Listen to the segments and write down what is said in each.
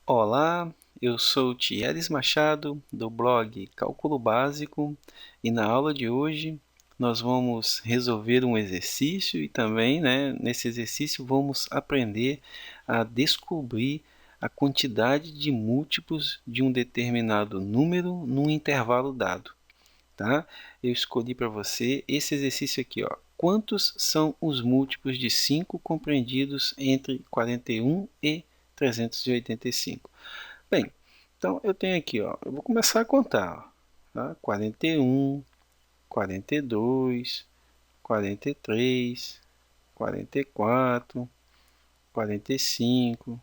Olá, eu sou o Thieres Machado, do blog Cálculo Básico, e na aula de hoje nós vamos resolver um exercício e também, nesse exercício vamos aprender a descobrir a quantidade de múltiplos de um determinado número num intervalo dado, tá? Eu escolhi para você esse exercício aqui, ó. Quantos são os múltiplos de 5 compreendidos entre 41 e 385? Bem, então eu tenho aqui, ó, eu vou começar a contar, ó, tá? 41, 42, 43, 44, 45,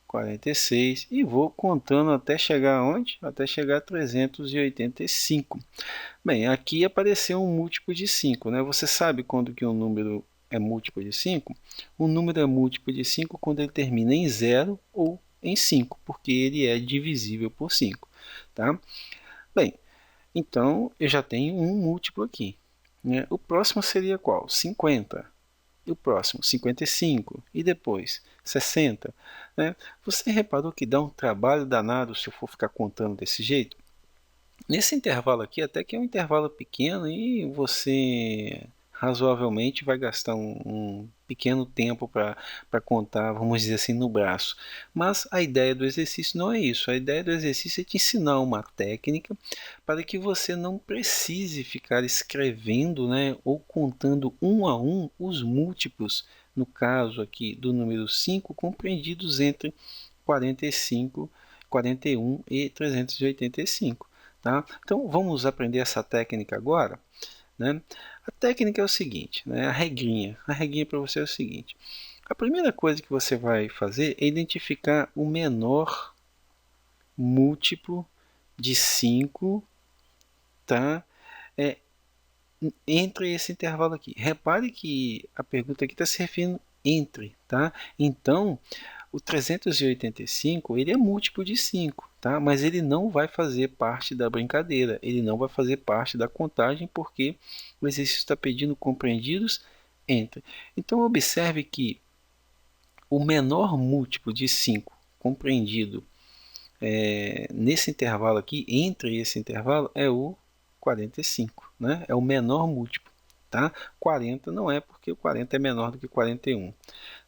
46 e vou contando até chegar aonde? Até chegar a 385. Bem, aqui apareceu um múltiplo de 5, né? Você sabe quando que um número é múltiplo de 5? Um número é múltiplo de 5 quando ele termina em 0 ou em 5, porque ele é divisível por 5, tá? Bem, então eu já tenho um múltiplo aqui, né? O próximo seria qual? 50. E o próximo? 55. E depois? 60. Né? Você reparou que dá um trabalho danado se eu for ficar contando desse jeito? Nesse intervalo aqui, até que é um intervalo pequeno e você razoavelmente vai gastar um pequeno tempo para contar, vamos dizer assim, no braço. Mas a ideia do exercício não é isso. A ideia do exercício é te ensinar uma técnica para que você não precise ficar escrevendo, né, ou contando um a um os múltiplos, no caso aqui do número 5, compreendidos entre 45, 41 e 385. Tá? Então vamos aprender essa técnica agora, né? A técnica é o seguinte, né? A regrinha para você é o seguinte: a primeira coisa que você vai fazer é identificar o menor múltiplo de 5, tá? É, entre esse intervalo aqui. Repare que a pergunta aqui está se referindo entre, tá? Então, o 385 ele é múltiplo de 5, tá? Mas ele não vai fazer parte da brincadeira, ele não vai fazer parte da contagem, porque o exercício está pedindo compreendidos entre. Então, observe que o menor múltiplo de 5 compreendido nesse intervalo aqui, entre esse intervalo, é o 45, né? É o menor múltiplo, tá? 40 não é, porque o 40 é menor do que 41.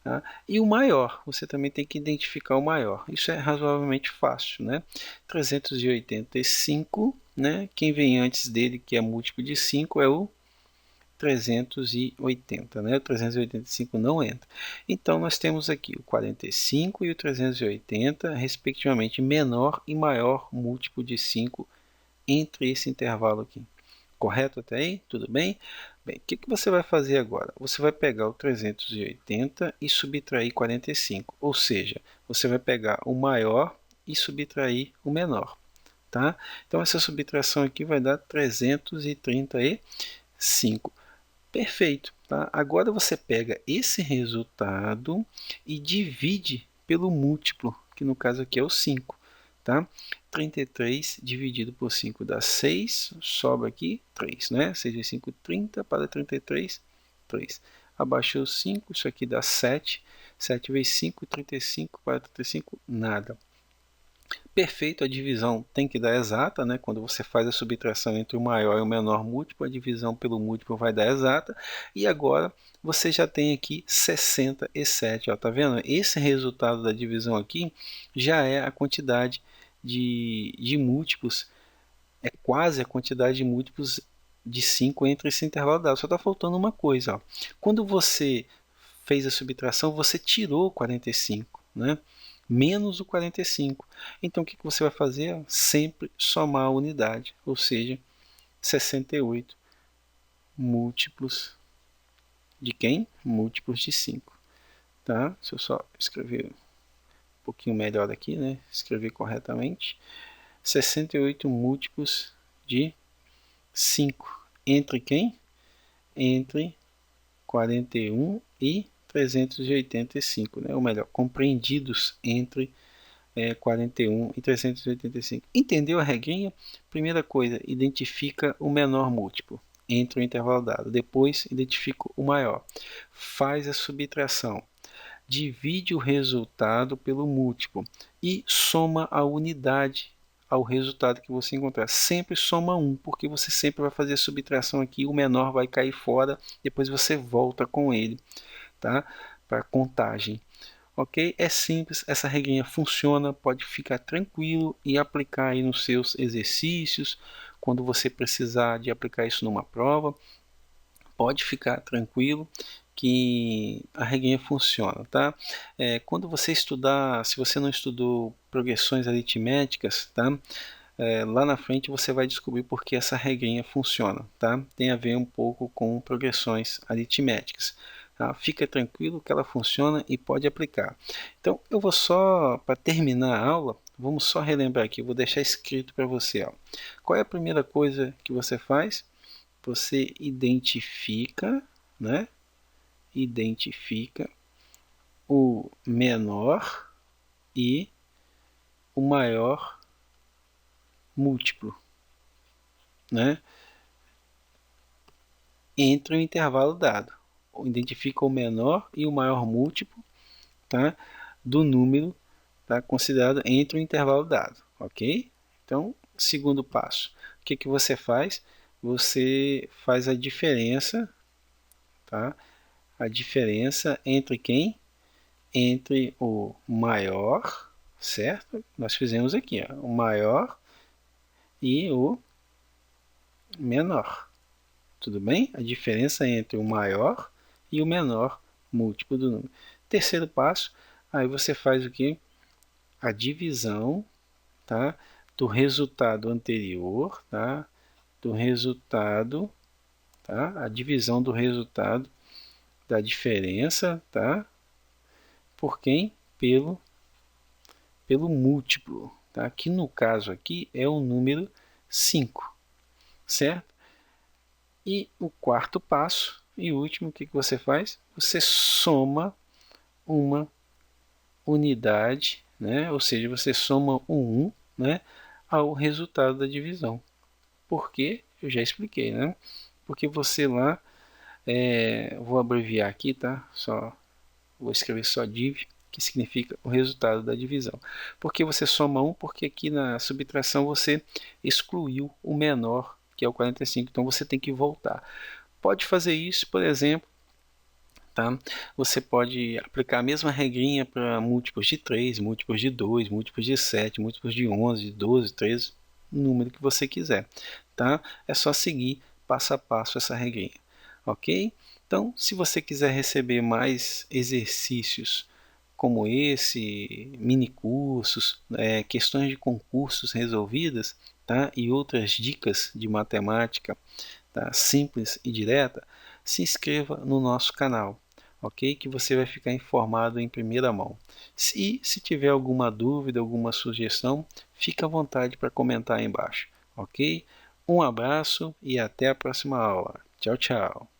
Tá? E o maior, você também tem que identificar o maior. Isso é razoavelmente fácil, né? 385, né? Quem vem antes dele, que é múltiplo de 5, é o 380, né? O 385 não entra. Então, nós temos aqui o 45 e o 380, respectivamente, menor e maior múltiplo de 5 entre esse intervalo aqui. Correto até aí? Tudo bem? Bem, o que você vai fazer agora? Você vai pegar o 380 e subtrair 45, ou seja, você vai pegar o maior e subtrair o menor, tá? Então essa subtração aqui vai dar 335. Perfeito, tá? Agora você pega esse resultado e divide pelo múltiplo, que no caso aqui é o 5. Tá? 33 dividido por 5 dá 6, sobra aqui 3, né? 6 vezes 5, 30, para 33, 3. Abaixou 5, isso aqui dá 7, 7 vezes 5, 35, para 35, nada. Perfeito, a divisão tem que dar exata, né? Quando você faz a subtração entre o maior e o menor múltiplo, a divisão pelo múltiplo vai dar exata. E agora você já tem aqui 67, ó, tá vendo? Esse resultado da divisão aqui já é a quantidade de múltiplos, é quase a quantidade de múltiplos de 5 entre esse intervalo dado. Só está faltando uma coisa, ó. Quando você fez a subtração, você tirou 45, né? Menos o 45. Então, o que você vai fazer? Sempre somar a unidade, ou seja, 68 múltiplos de quem? Múltiplos de 5. Tá? Deixa eu só escrever um pouquinho melhor aqui, né? Escrever corretamente. 68 múltiplos de 5. Entre quem? Entre 41 e 385, né? Ou melhor, compreendidos entre 41 e 385. Entendeu a regrinha? Primeira coisa, identifica o menor múltiplo entre o intervalo dado. Depois, identifica o maior. Faz a subtração. divide o resultado pelo múltiplo e soma a unidade ao resultado que você encontrar. Sempre soma 1, porque você sempre vai fazer a subtração aqui, o menor vai cair fora, depois você volta com ele, tá? Para contagem. Ok? É simples, essa regrinha funciona, pode ficar tranquilo e aplicar aí nos seus exercícios, quando você precisar de aplicar isso numa prova, pode ficar tranquilo que a regrinha funciona, tá? Quando você estudar, se você não estudou progressões aritméticas, tá? Lá na frente você vai descobrir porque essa regrinha funciona, tá? Tem a ver um pouco com progressões aritméticas. Tá? Fica tranquilo que ela funciona e pode aplicar. Então eu vou só, para terminar a aula, vamos só relembrar aqui, eu vou deixar escrito para você. Ó. Qual é a primeira coisa que você faz? Você identifica, né? Identifica o menor e o maior múltiplo, né? Entre o intervalo dado. Identifica o menor e o maior múltiplo, tá? Do número, tá? Considerado entre o intervalo dado, ok? Então, segundo passo, o que, que você faz? Você faz a diferença, tá? A diferença entre quem? Entre o maior, certo? Nós fizemos aqui, ó, o maior e o menor. Tudo bem? A diferença entre o maior e o menor múltiplo do número. Terceiro passo, aí você faz o que? A divisão, tá? Do resultado anterior, tá? Do resultado, tá? A divisão do resultado da diferença, tá? Por quem? Pelo múltiplo, tá? Que no caso aqui é o número 5, certo? E o quarto passo e último, o que, que você faz? Você soma uma unidade, né? Ou seja, você soma um 1, né? Ao resultado da divisão. Por quê? Eu já expliquei, né? Porque você lá, vou abreviar aqui, tá? Vou escrever só div, que significa o resultado da divisão. Por que você soma 1? Porque aqui na subtração você excluiu o menor, que é o 45, então você tem que voltar. Pode fazer isso, por exemplo, tá? Você pode aplicar a mesma regrinha para múltiplos de 3, múltiplos de 2, múltiplos de 7, múltiplos de 11, 12, 13, o número que você quiser, tá? É só seguir passo a passo essa regrinha, ok? Então, se você quiser receber mais exercícios como esse, mini cursos, questões de concursos resolvidas, tá? E outras dicas de matemática, tá? Simples e direta, se inscreva no nosso canal, ok? Que você vai ficar informado em primeira mão. Se tiver alguma dúvida, alguma sugestão, fique à vontade para comentar aí embaixo, ok? Um abraço e até a próxima aula. Tchau, tchau.